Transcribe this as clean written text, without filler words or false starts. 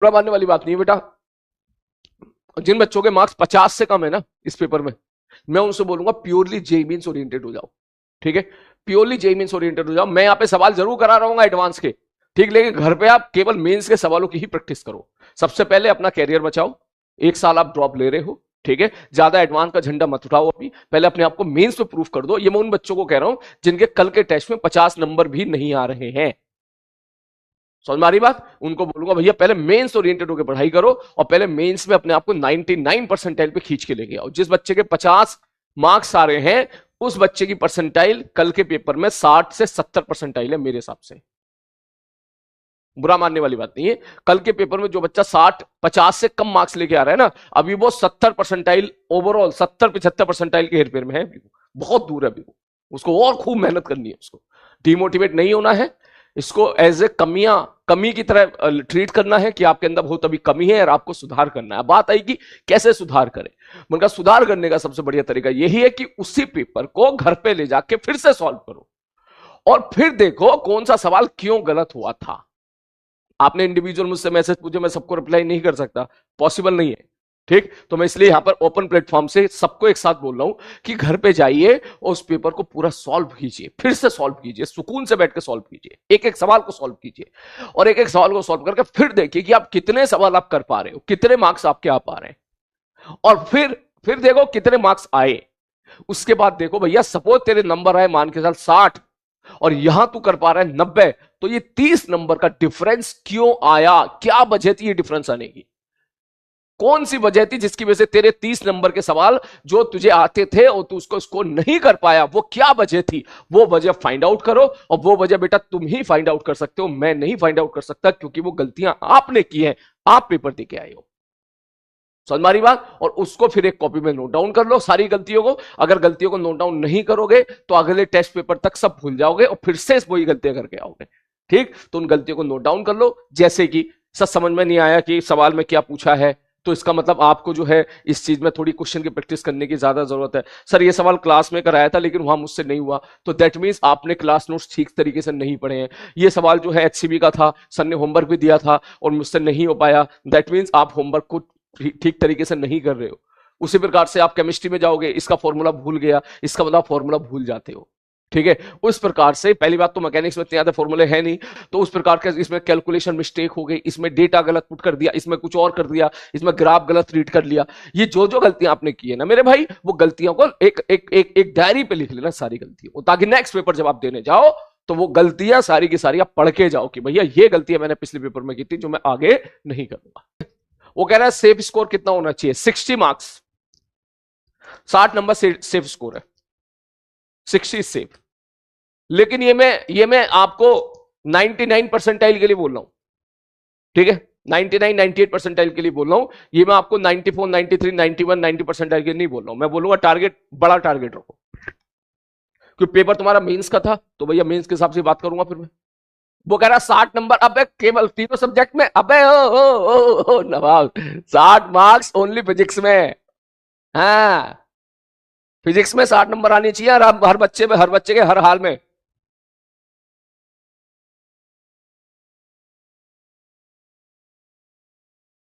बुरा मानने वाली बात नहीं है बेटा। जिन बच्चों के मार्क्स 50 से कम है ना इस पेपर में, मैं उनसे बोलूंगा प्योरली जेईई मेंस ओरिएंटेड हो जाओ। ठीक है, प्योरली जेईई मेंस ओरिएंटेड हो जाओ। मैं यहां पे सवाल जरूर करा रहूंगा एडवांस के, ठीक, लेकिन घर पे आप केवल मेंस के सवालों की ही प्रैक्टिस करो। सबसे पहले अपना कैरियर बचाओ। 1 साल आप ड्रॉप ले रहे हो, ठीक है, ज्यादा एडवांस का झंडा मत उठाओ। अभी पहले अपने आप को मेंस पे प्रूफ कर दो। ये मैं उन बच्चों को कह रहा हूं जिनके कल के टेस्ट में 50 नंबर भी नहीं आ रहे हैं। समझ में आ रही बात? उनको बोलूंगा भैया पहले मेंस ओरिएंटेड होकर पढ़ाई करो और पहले मेंस में अपने आप को 99 परसेंटाइल पे खींच के लेके आओ। जिस बच्चे के 50 मार्क्स आ रहे हैं उस बच्चे की परसेंटाइल कल के पेपर में 60 से 70 परसेंटाइल है मेरे हिसाब से। बुरा मानने वाली बात नहीं है। कल के पेपर में जो बच्चा 50 से कम मार्क्स लेके आ रहा है ना, अभी वो 70 परसेंटाइल ओवरऑल 70-75 परसेंटाइल के हेरफेर में है। बहुत दूर है अभी वो, उसको और खूब मेहनत करनी है। उसको डिमोटिवेट नहीं होना है, इसको एज ए कमी की तरह ट्रीट करना है कि आपके अंदर बहुत अभी कमी है और आपको सुधार करना है। बात आई कि कैसे सुधार करें। उनका सुधार करने का सबसे बढ़िया तरीका यही है कि उसी पेपर को घर पे ले जाके फिर से सॉल्व करो और फिर देखो कौन सा सवाल क्यों गलत हुआ था। आपने इंडिविजुअल मुझसे मैसेज पूछे, मैं सबको रिप्लाई नहीं कर सकता, पॉसिबल नहीं है, ठीक। तो मैं इसलिए यहां पर ओपन प्लेटफॉर्म से सबको एक साथ बोल रहा हूं कि घर पे जाइए और उस पेपर को पूरा सॉल्व कीजिए, फिर से सॉल्व कीजिए, सुकून से बैठ के सॉल्व कीजिए, एक एक सवाल को सॉल्व कीजिए और एक एक सवाल को सॉल्व करके फिर देखिए कि आप कितने सवाल आप कर पा रहे हो, कितने मार्क्स आपके आ पा रहे हैं और फिर देखो कितने मार्क्स आए। उसके बाद देखो भैया सपोज तेरे नंबर आए मान के चल 60 और यहां तू कर पा रहा है 90, तो ये 30 नंबर का डिफरेंस क्यों आया? क्या वजह थी ये डिफरेंस आने की? कौन सी वजह थी जिसकी वजह से तेरे 30 नंबर के सवाल जो तुझे आते थे और तू उसको स्कोर नहीं कर पाया? वो क्या वजह थी? वो वजह फाइंड आउट करो और वो वजह बेटा तुम ही फाइंड आउट कर सकते हो, मैं नहीं फाइंड आउट कर सकता, क्योंकि वो गलतियां आपने की हैं, आप पेपर दे के आए हो। समझ मारी बात? और उसको फिर एक कॉपी में नोट डाउन कर लो सारी गलतियों को। अगर गलतियों को नोट डाउन नहीं करोगे तो अगले टेस्ट पेपर तक सब भूल जाओगे और फिर से वही गलतियां करके आओगे, ठीक। तो उन गलतियों को नोट डाउन कर लो। जैसे कि सर समझ में नहीं आया कि सवाल में क्या पूछा है, तो इसका मतलब आपको जो है इस चीज में थोड़ी क्वेश्चन की प्रैक्टिस करने की ज्यादा जरूरत है। सर ये सवाल क्लास में कराया था लेकिन वहां मुझसे नहीं हुआ, तो दैट मींस आपने क्लास नोट्स ठीक तरीके से नहीं पढ़े हैं। ये सवाल जो है एचसीबी का था, सर ने होमवर्क भी दिया था और मुझसे नहीं हो पाया, दैट मींस आप होमवर्क को ठीक तरीके से नहीं कर रहे हो। उसी प्रकार से आप केमिस्ट्री में जाओगे, इसका फॉर्मूला भूल गया, इसका मतलब फॉर्मूला भूल जाते हो, ठीक है। उस प्रकार से पहली बात तो मैकेनिक्स में इतने ज्यादा फॉर्मूले है नहीं, तो उस प्रकार के इसमें कैलकुलेशन मिस्टेक हो गई, इसमें डेटा गलत पुट कर दिया, इसमें कुछ और कर दिया, इसमें ग्राफ गलत रीड कर लिया। ये जो जो गलतियां आपने की है ना मेरे भाई, वो गलतियों को एक डायरी पे लिख लेना सारी गलतियों, ताकि नेक्स्ट पेपर जब आप देने जाओ तो वो गलतियां सारी की सारी आप पढ़ के जाओ कि भैया ये गलतियां मैंने पिछले पेपर में की थी जो मैं आगे नहीं करूंगा। वो कह रहा है सेफ स्कोर कितना होना चाहिए? 60 मार्क्स, 60 नंबर सेफ स्कोर है, 60 सेफ। लेकिन ये मैं आपको 99 परसेंटाइल के लिए बोल रहा हूं, ठीक है, 99 98 परसेंटाइल के लिए बोल रहा हूं। ये मैं आपको 94 93 91 90 परसेंटाइल के लिए नहीं बोल रहा हूं। मैं बोलूंगा टारगेट, बड़ा टारगेट रखो, क्योंकि पेपर तुम्हारा मेंस का था तो भैया मेंस के हिसाब से बात करूंगा फिर मैं। वो कह रहा 60 नंबर, अबे केवल तीनों सब्जेक्ट में, अबे ओ नवाब, 60 मार्क्स ओनली फिजिक्स में। हाँ, फिजिक्स में 60 नंबर आनी चाहिए हर बच्चे के हर हाल में।